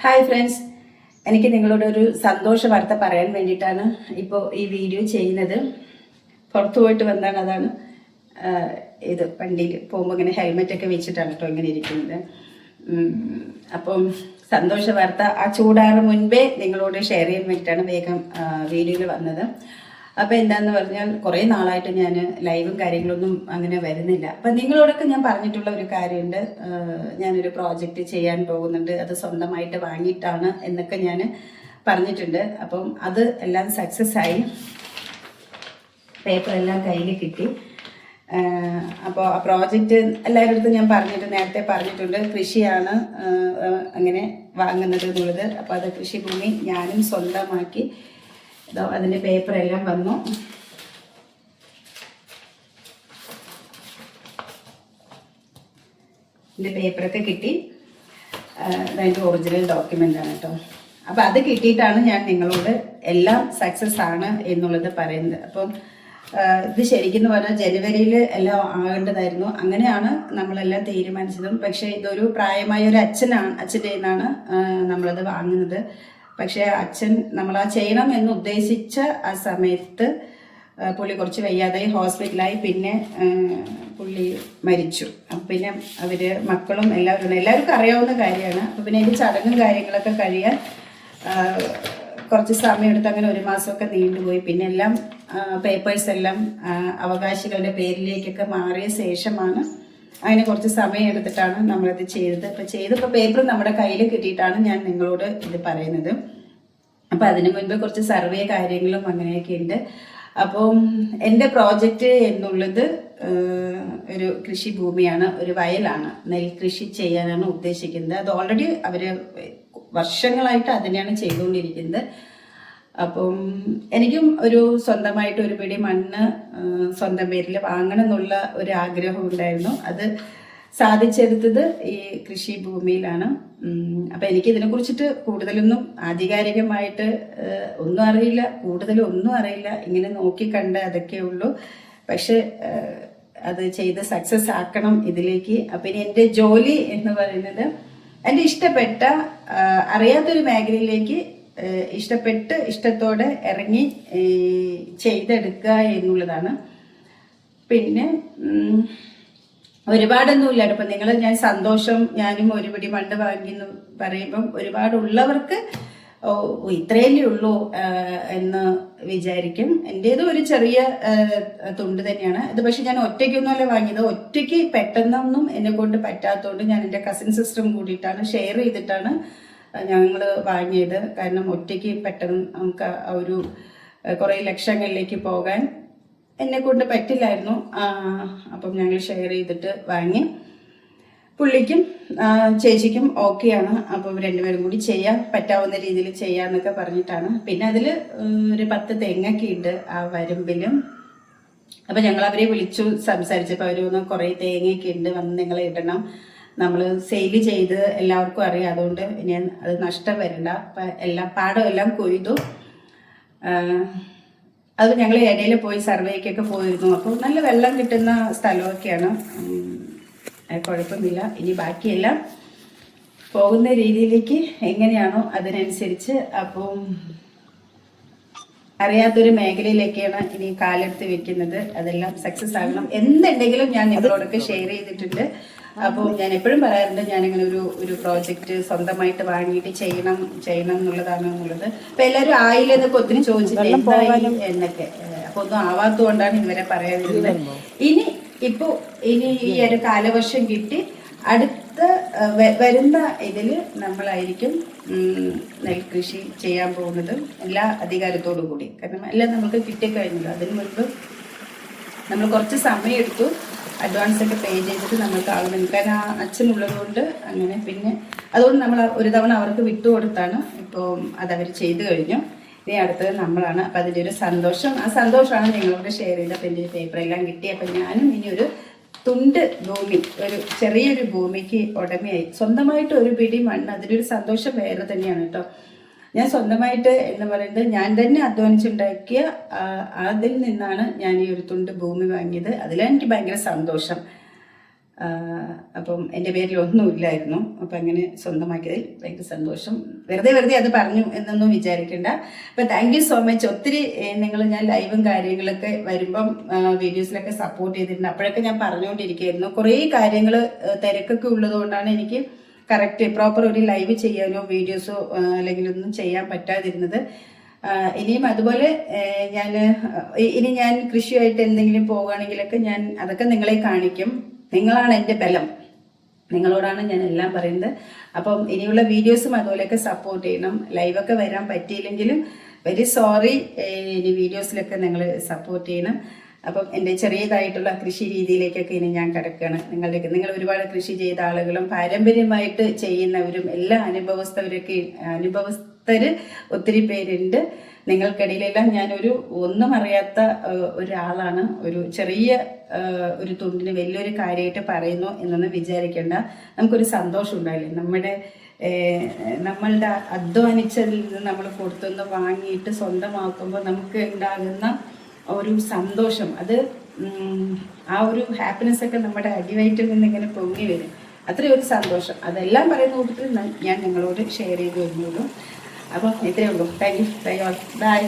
Hi friends, എനിക്ക് നിങ്ങളോട് ഒരു സന്തോഷ വാർത്ത പറയാൻ വേണ്ടിയിട്ടാണ് ഇപ്പോൾ ഈ വീഡിയോ ചെയ്യുന്നത്. പുറത്തു പോയിട്ട് വന്നാണ്, അതാണ് ഇത് വണ്ടിയിൽ പോകുമ്പോൾ ഇങ്ങനെ ഹെൽമെറ്റൊക്കെ വെച്ചിട്ടാണ് കേട്ടോ ഇങ്ങനെ ഇരിക്കുന്നത്. അപ്പം സന്തോഷ വാർത്ത ആ ചൂടാറ് മുൻപേ നിങ്ങളോട് ഷെയർ ചെയ്യാൻ വേണ്ടിയിട്ടാണ് വേഗം വീഡിയോയിൽ വന്നത്. അപ്പോൾ എന്താണെന്ന് പറഞ്ഞാൽ കുറേ നാളായിട്ട് ഞാൻ ലൈവും കാര്യങ്ങളൊന്നും അങ്ങനെ വരുന്നില്ല. അപ്പം നിങ്ങളോടൊക്കെ ഞാൻ പറഞ്ഞിട്ടുള്ള ഒരു കാര്യമുണ്ട്, ഞാനൊരു പ്രോജക്റ്റ് ചെയ്യാൻ പോകുന്നുണ്ട്, അത് സ്വന്തമായിട്ട് വാങ്ങിയിട്ടാണ് എന്നൊക്കെ ഞാൻ പറഞ്ഞിട്ടുണ്ട്. അപ്പം അത് എല്ലാം സക്സസ് ആയി, പേപ്പറെല്ലാം കയ്യിൽ കിട്ടി. അപ്പോൾ ആ പ്രോജക്റ്റ് എല്ലാവരുടെ അടുത്തും ഞാൻ നേരത്തെ പറഞ്ഞിട്ടുണ്ട്, കൃഷിയാണ് അങ്ങനെ വാങ്ങുന്നത് എന്നുള്ളത്. അപ്പോൾ അത് കൃഷിഭൂമി ഞാനും സ്വന്തമാക്കി. അതിൻ്റെ പേപ്പറെല്ലാം വന്നു. ഇതിൻ്റെ പേപ്പറൊക്കെ കിട്ടി. അതിൻ്റെ ഒറിജിനൽ ഡോക്യുമെൻ്റ് ആണ് കേട്ടോ. അപ്പം അത് കിട്ടിയിട്ടാണ് ഞാൻ നിങ്ങളോട് എല്ലാം സക്സസ് ആണ് എന്നുള്ളത് പറയുന്നത്. അപ്പം ഇത് ശരിക്കും പറഞ്ഞാൽ ജനുവരിയിൽ എല്ലാം ആകേണ്ടതായിരുന്നു. അങ്ങനെയാണ് നമ്മളെല്ലാം തീരുമാനിച്ചതും. പക്ഷേ ഇതൊരു പ്രായമായ ഒരു അച്ഛൻ്റെ നിന്നാണ് നമ്മളത് വാങ്ങുന്നത്. പക്ഷേ അച്ഛൻ നമ്മളാ ചെയ്യണം എന്ന് ഉദ്ദേശിച്ച ആ സമയത്ത് പുള്ളി കുറച്ച് വയ്യാതായി ഹോസ്പിറ്റലായി. പിന്നെ പുള്ളി മരിച്ചു. പിന്നെ അവർ മക്കളും എല്ലാവർക്കും അറിയാവുന്ന കാര്യമാണ്. അപ്പോൾ പിന്നെ അതിൻ്റെ ചടങ്ങും കാര്യങ്ങളൊക്കെ കഴിയാൻ കുറച്ച് സമയം എടുത്ത് അങ്ങനെ 1 മാസമൊക്കെ നീണ്ടുപോയി. പിന്നെ എല്ലാം പേപ്പേഴ്സ് എല്ലാം അവകാശികളുടെ പേരിലേക്കൊക്കെ മാറിയ ശേഷമാണ്, അതിന് കുറച്ച് സമയം എടുത്തിട്ടാണ് നമ്മളത് ചെയ്തത്. ചെയ്തപ്പോൾ പേപ്പർ നമ്മുടെ കയ്യിൽ കിട്ടിയിട്ടാണ് ഞാൻ നിങ്ങളോട് ഇത് പറയുന്നത്. അപ്പം അതിനു മുൻപ് കുറച്ച് സർവേ കാര്യങ്ങളും അങ്ങനെയൊക്കെ ഉണ്ട്. അപ്പം എൻ്റെ പ്രോജക്റ്റ് എന്നുള്ളത് ഒരു കൃഷിഭൂമിയാണ്, ഒരു വയലാണ്, നെൽകൃഷി ചെയ്യാനാണ് ഉദ്ദേശിക്കുന്നത്. അത് ഓൾറെഡി അവർ വർഷങ്ങളായിട്ട് അതിനെയാണ് ചെയ്തുകൊണ്ടിരിക്കുന്നത്. അപ്പം എനിക്കും ഒരു സ്വന്തമായിട്ട് ഒരു പിടി മണ്ണ് സ്വന്തം പേരിൽ വാങ്ങണം എന്നുള്ള ഒരു ആഗ്രഹം ഉണ്ടായിരുന്നു. അത് സാധിച്ചെടുത്തത് ഈ കൃഷിഭൂമിയിലാണ്. അപ്പം എനിക്കിതിനെ കുറിച്ചിട്ട് കൂടുതലൊന്നും ആധികാരികമായിട്ട് ഒന്നും അറിയില്ല, കൂടുതലൊന്നും അറിയില്ല. ഇങ്ങനെ നോക്കിക്കണ്ട് അതൊക്കെ ഉള്ളൂ. പക്ഷെ അത് ചെയ്ത് സക്സസ് ആക്കണം ഇതിലേക്ക്. അപ്പം ഇനി എൻ്റെ ജോലി എന്ന് പറയുന്നത് എൻ്റെ ഇഷ്ടപ്പെട്ട അറിയാത്തൊരു മേഖലയിലേക്ക് ഇഷ്ടത്തോടെ ഇറങ്ങി ചെയ്തെടുക്കുക എന്നുള്ളതാണ്. പിന്നെ ഒരുപാടൊന്നുമില്ല. ഇപ്പം ഞാൻ സന്തോഷം, ഞാനും ഒരു പിടി മണ്ണ് വാങ്ങിയെന്ന് പറയുമ്പം ഒരുപാടുള്ളവർക്ക് ഇത്രയല്ലേ ഉള്ളൂ എന്ന് വിചാരിക്കും. എൻ്റേത് ഒരു ചെറിയ തുണ്ട് തന്നെയാണ് ഇത്. പക്ഷെ ഞാൻ ഒറ്റയ്ക്കൊന്നുമല്ല വാങ്ങിയത്. ഒറ്റയ്ക്ക് പെട്ടെന്നൊന്നും എന്നെ കൊണ്ട് പറ്റാത്തതുകൊണ്ട് ഞാൻ എൻ്റെ കസിൻ സിസ്റ്ററും കൂടിയിട്ടാണ് ഷെയർ ചെയ്തിട്ടാണ് ഞങ്ങൾ വാങ്ങിയത്. കാരണം ഒറ്റയ്ക്ക് പെട്ടെന്ന് നമുക്ക് ഒരു കുറേ ലക്ഷങ്ങളിലേക്ക് പോകാൻ എന്നെ കൊണ്ട് പറ്റില്ലായിരുന്നു. അപ്പം ഞങ്ങൾ ഷെയർ ചെയ്തിട്ട് വാങ്ങി. പുള്ളിക്കും ചേച്ചിക്കും ഓക്കെയാണ്. അപ്പം രണ്ടുപേരും കൂടി ചെയ്യാൻ പറ്റാവുന്ന രീതിയിൽ ചെയ്യാമെന്നൊക്കെ പറഞ്ഞിട്ടാണ്. പിന്നെ അതിൽ ഒരു 10 തെങ്ങൊക്കെ ഉണ്ട് ആ വരമ്പിലും. അപ്പം ഞങ്ങൾ അവരെ വിളിച്ചു സംസാരിച്ചപ്പോൾ അവർ ഒന്ന് കുറേ തേങ്ങയൊക്കെ ഉണ്ട്, വന്ന് നിങ്ങൾ ഇടണം, നമ്മൾ സെയിൽ ചെയ്ത് എല്ലാവർക്കും അറിയാം, അതുകൊണ്ട് ഇനി അത് നഷ്ടം വരണ്ട. അപ്പം പാടം എല്ലാം കൊയ്തു. അത് ഞങ്ങൾ ഇടയിൽ പോയി സർവേക്കൊക്കെ പോയിരുന്നു. അപ്പോൾ നല്ല വെള്ളം കിട്ടുന്ന സ്ഥലമൊക്കെയാണ്, കുഴപ്പമില്ല. ഇനി ബാക്കിയെല്ലാം പോകുന്ന രീതിയിലേക്ക് എങ്ങനെയാണോ അതിനനുസരിച്ച്. അപ്പം അറിയാത്തൊരു മേഖലയിലേക്കാണ് ഇനി കാലെടുത്ത് വെക്കുന്നത്. അതെല്ലാം സക്സസ് ആകണം. എന്തുണ്ടെങ്കിലും ഞാൻ നിങ്ങളോടൊക്കെ ഷെയർ ചെയ്തിട്ടുണ്ട്. അപ്പോൾ ഞാൻ എപ്പോഴും പറയാറുണ്ട്, ഞാനിങ്ങനെ ഒരു പ്രോജക്റ്റ് സ്വന്തമായിട്ട് വാങ്ങിയിട്ട് ചെയ്യണം എന്നുള്ളതാണ് എന്നുള്ളത്. അപ്പം എല്ലാവരും ആയില്ലെന്നൊക്കെ ഒത്തിരി ചോദിച്ചിട്ട് എന്തായാലും എന്നൊക്കെ. അപ്പോൾ ഒന്നും ആവാത്തതുകൊണ്ടാണ് ഇവരെ പറയാതിരുന്നത്. ഇനി ഈ ഒരു കാലവർഷം കിട്ടി അടുത്ത വരുന്ന ഇതിൽ നമ്മളായിരിക്കും നെൽകൃഷി ചെയ്യാൻ പോകുന്നത്, എല്ലാ അധികാരത്തോടു കൂടി. കാരണം എല്ലാം നമുക്ക് കിട്ടിക്കഴിഞ്ഞല്ലോ. അതിന് മുൻപ് നമ്മൾ കുറച്ച് സമയം എടുത്തു, അഡ്വാൻസ് ഒക്കെ പേ ചെയ്തിട്ട് നമ്മൾക്ക് ആകുന്നുണ്ട്. കാരണം ആ അച്ഛനുള്ളത് കൊണ്ട് അങ്ങനെ. പിന്നെ അതുകൊണ്ട് നമ്മൾ ഒരു തവണ അവർക്ക് വിട്ടുകൊടുത്താണ്. ഇപ്പോൾ അതവർ ചെയ്തു കഴിഞ്ഞു. ഇനി അടുത്തത് നമ്മളാണ്. അപ്പം അതിൻ്റെ ഒരു സന്തോഷം, ആ സന്തോഷമാണ് നിങ്ങളോട് ഷെയർ ചെയ്ത്. അപ്പം എൻ്റെ പേപ്പറെല്ലാം കിട്ടി. അപ്പം ഞാനും ഇനി ഒരു തുണ്ട് ഭൂമി, ഒരു ചെറിയൊരു ഭൂമിക്ക് ഉടമയായി. സ്വന്തമായിട്ട് ഒരു പിടി മണ്ണ്, അതിലൊരു സന്തോഷം വേറെ തന്നെയാണ് കേട്ടോ. ഞാൻ സ്വന്തമായിട്ട് എന്ന് പറയുന്നത് ഞാൻ തന്നെ അധ്വാനിച്ചുണ്ടാക്കിയ അതിൽ നിന്നാണ് ഞാൻ ഈ ഒരു തുണ്ട് ഭൂമി വാങ്ങിയത്. അതിലെനിക്ക് ഭയങ്കര സന്തോഷം. അപ്പം എൻ്റെ പേരിൽ ഒന്നുമില്ലായിരുന്നു. അപ്പം അങ്ങനെ സ്വന്തമാക്കിയതിൽ ഭയങ്കര സന്തോഷം. വെറുതെ അത് പറഞ്ഞു എന്നൊന്നും വിചാരിക്കേണ്ട. അപ്പം താങ്ക് യു സോ മച്ച്. ഒത്തിരി നിങ്ങൾ ഞാൻ ലൈവും കാര്യങ്ങളൊക്കെ വരുമ്പം വീഡിയോസിലൊക്കെ സപ്പോർട്ട് ചെയ്തിട്ടുണ്ട്. അപ്പോഴൊക്കെ ഞാൻ പറഞ്ഞുകൊണ്ടിരിക്കുകയായിരുന്നു. കുറേ കാര്യങ്ങൾ തിരക്കൊക്കെ ഉള്ളതുകൊണ്ടാണ് എനിക്ക് കറക്റ്റ് പ്രോപ്പർ ഒരു ലൈവ് ചെയ്യാനോ വീഡിയോസോ അല്ലെങ്കിൽ ഒന്നും ചെയ്യാൻ പറ്റാതിരുന്നത്. ഇനിയും അതുപോലെ ഇനി ഞാൻ കൃഷിയായിട്ട് എന്തെങ്കിലും പോവുകയാണെങ്കിലൊക്കെ ഞാൻ അതൊക്കെ നിങ്ങളെ കാണിക്കും. നിങ്ങളാണ് എൻ്റെ ബലം, നിങ്ങളോടാണ് ഞാൻ എല്ലാം പറയുന്നത്. അപ്പം ഇനിയുള്ള വീഡിയോസും അതുപോലെയൊക്കെ സപ്പോർട്ട് ചെയ്യണം. ലൈവൊക്കെ വരാൻ പറ്റിയില്ലെങ്കിലും വെരി സോറി. ഇനി വീഡിയോസിലൊക്കെ നിങ്ങൾ സപ്പോർട്ട് ചെയ്യണം. അപ്പം എൻ്റെ ചെറിയതായിട്ടുള്ള കൃഷി രീതിയിലേക്കൊക്കെ ഇനി ഞാൻ കിടക്കുകയാണ്. നിങ്ങൾ ഒരുപാട് കൃഷി ചെയ്ത ആളുകളും പാരമ്പര്യമായിട്ട് ചെയ്യുന്നവരും എല്ലാ അനുഭവസ്ഥര് ഒത്തിരി പേരുണ്ട്. നിങ്ങൾക്കിടയിലെല്ലാം ഞാനൊരു ഒന്നും അറിയാത്ത ഒരാളാണ്. ഒരു ചെറിയ ഒരു തുണ്ടിന് വലിയൊരു കാര്യമായിട്ട് പറയുന്നു എന്നൊന്നും വിചാരിക്കേണ്ട. നമുക്കൊരു സന്തോഷം ഉണ്ടായില്ലേ, നമ്മളുടെ അധ്വാനിച്ചതിൽ നിന്ന് നമ്മൾ കൊടുത്തൊന്ന് വാങ്ങിയിട്ട് സ്വന്തമാക്കുമ്പോൾ നമുക്ക് ഉണ്ടാകുന്ന ഒരു സന്തോഷം, അത് ആ ഒരു ഹാപ്പിനെസ് ഒക്കെ നമ്മുടെ അടിവയറ്റിൽ നിന്ന് ഇങ്ങനെ പൊങ്ങി വരും. അത്രയും ഒരു സന്തോഷം. അതെല്ലാം പറയുന്ന കൂട്ടത്തിൽ ഞാൻ നിങ്ങളോട് ഷെയർ ചെയ്ത് വരുന്നുള്ളൂ. അപ്പോൾ ഇത്രയേ ഉള്ളൂ. Thank you. ബൈ.